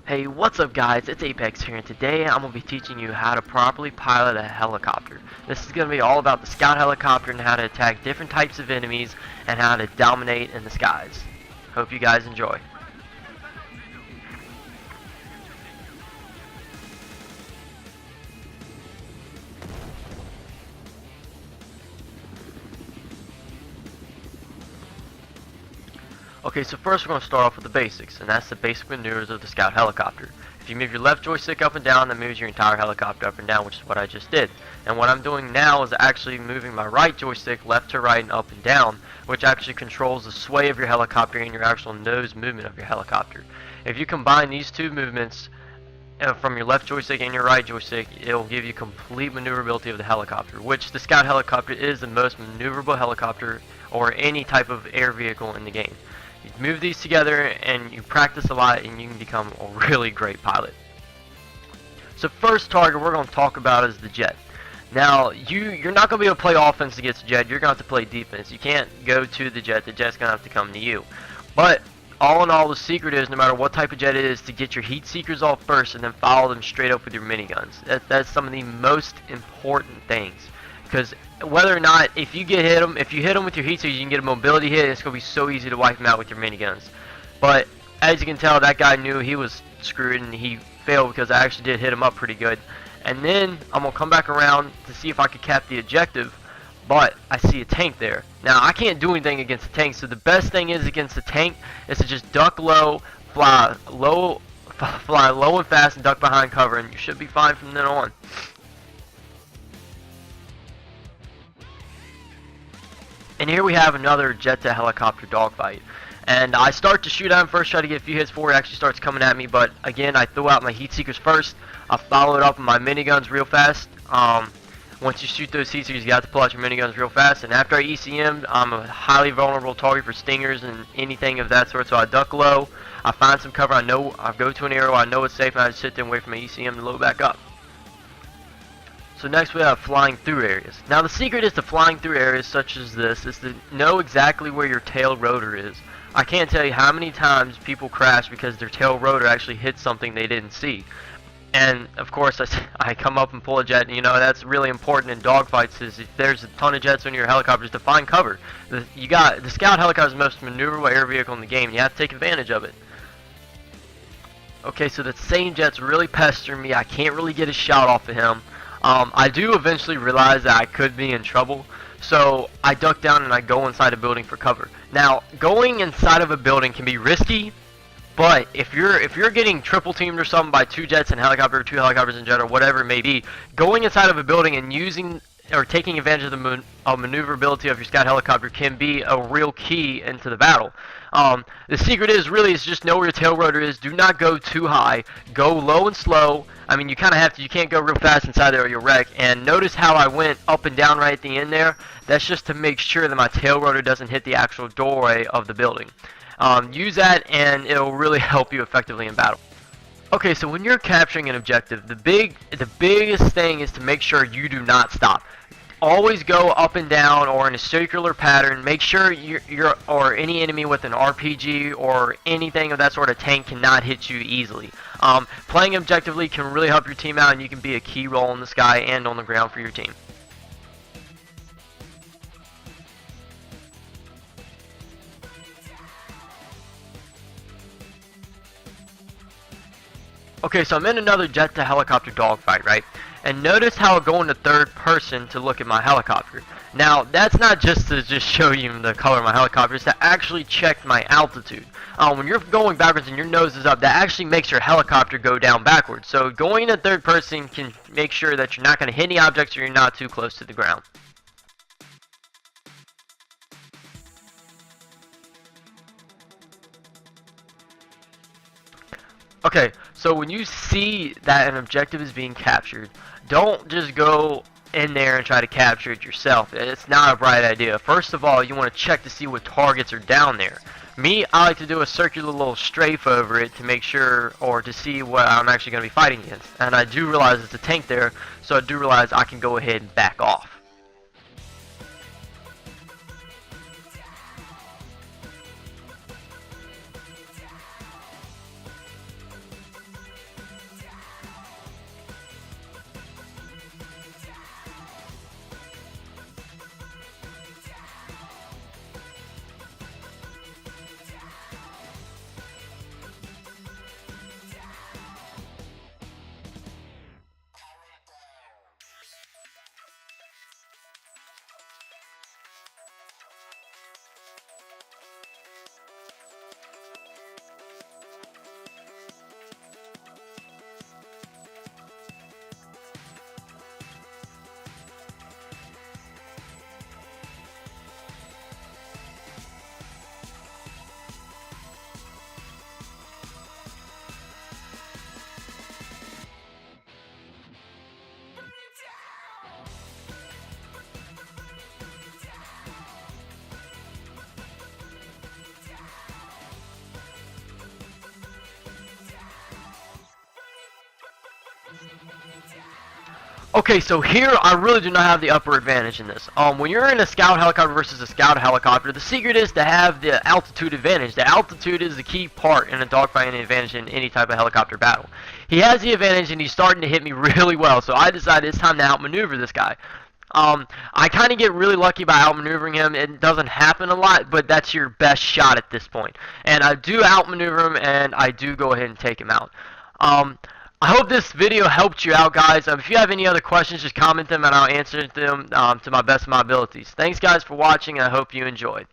Hey, what's up guys? It's Apex here, and today I'm going to be teaching you how to properly pilot a helicopter. This is going to be all about the scout helicopter and how to attack different types of enemies and how to dominate in the skies. Hope you guys enjoy. Okay, so first we're going to start off with the basics, and that's the basic maneuvers of the scout helicopter. If you move your left joystick up and down, that moves your entire helicopter up and down, which is what I just did. And what I'm doing now is actually moving my right joystick left to right and up and down, which actually controls the sway of your helicopter and your actual nose movement of your helicopter. If you combine these two movements from your left joystick and your right joystick, it'll give you complete maneuverability of the helicopter, which the scout helicopter is the most maneuverable helicopter or any type of air vehicle in the game. You move these together and you practice a lot and you can become a really great pilot. So first target we're going to talk about is the jet. Now you're not going to be able to play offense against the jet, you're going to have to play defense. You can't go to the jet's going to have to come to you. But all in all, the secret is, no matter what type of jet it is, to get your heat seekers off first and then follow them straight up with your miniguns. That's some of the most important things. Because whether or not, if you hit them with your heat seekers, you can get a mobility hit, and it's going to be so easy to wipe them out with your miniguns. But as you can tell, that guy knew he was screwed and he failed because I actually did hit him up pretty good. And then I'm going to come back around to see if I could cap the objective, but I see a tank there. Now I can't do anything against the tank, so the best thing is against the tank is to just duck low, fly low and fast, and duck behind cover, and you should be fine from then on. And here we have another jet to helicopter dogfight. And I start to shoot at him first, try to get a few hits before he actually starts coming at me, but again, I throw out my heat seekers first. I follow it up with my miniguns real fast. Once you shoot those heat seekers, you have to pull out your miniguns real fast. And after I ECM, I'm a highly vulnerable target for stingers and anything of that sort, so I duck low. I find some cover, I go to an arrow, I know it's safe, and I just sit there and wait for my ECM to load back up. So next we have flying through areas. Now the secret is to flying through areas such as this is to know exactly where your tail rotor is. I can't tell you how many times people crash because their tail rotor actually hit something they didn't see. And of course I come up and pull a jet, and you know that's really important in dogfights. Is if there's a ton of jets on your helicopters, to find cover. The scout helicopter is the most maneuverable air vehicle in the game. You have to take advantage of it. Okay, so the same jet's really pestering me. I can't really get a shot off of him. I do eventually realize that I could be in trouble, so I duck down and I go inside a building for cover. Now, going inside of a building can be risky, but if you're getting triple teamed or something by two jets and helicopter, two helicopters and jet, or whatever it may be, going inside of a building and using or taking advantage of the maneuverability of your scout helicopter can be a real key into the battle. The secret is just know where your tail rotor is. Do not go too high. Go low and slow. I mean, you kind of have to. You can't go real fast inside there or you'll wreck. And notice how I went up and down right at the end there. That's just to make sure that my tail rotor doesn't hit the actual doorway of the building. Use that and it'll really help you effectively in battle. Okay, so when you're capturing an objective, the biggest thing is to make sure you do not stop. Always go up and down or in a circular pattern. Make sure you're or any enemy with an RPG or anything of that sort of tank cannot hit you easily. Playing objectively can really help your team out, and you can be a key role in the sky and on the ground for your team. Okay, so I'm in another jet to helicopter dogfight, right? And notice how I go into third person to look at my helicopter. Now, that's not just to show you the color of my helicopter, it's to actually check my altitude. When you're going backwards and your nose is up, that actually makes your helicopter go down backwards. So going into third person can make sure that you're not going to hit any objects or you're not too close to the ground. Okay, so when you see that an objective is being captured, don't just go in there and try to capture it yourself. It's not a bright idea. First of all, you want to check to see what targets are down there. Me, I like to do a circular little strafe over it to make sure, or to see what I'm actually going to be fighting against. And I do realize it's a tank there, so I do realize I can go ahead and back off. Okay, so here I really do not have the upper advantage in this. When you're in a scout helicopter versus a scout helicopter, the secret is to have the altitude advantage. The altitude is the key part in a dogfight and advantage in any type of helicopter battle. He has the advantage and he's starting to hit me really well, so I decided it's time to outmaneuver this guy. I kind of get really lucky by outmaneuvering him. It doesn't happen a lot, but that's your best shot at this point. And I do outmaneuver him, and I do go ahead and take him out. I hope this video helped you out, guys. If you have any other questions, just comment them and I'll answer them to my best of my abilities. Thanks, guys, for watching, and I hope you enjoyed.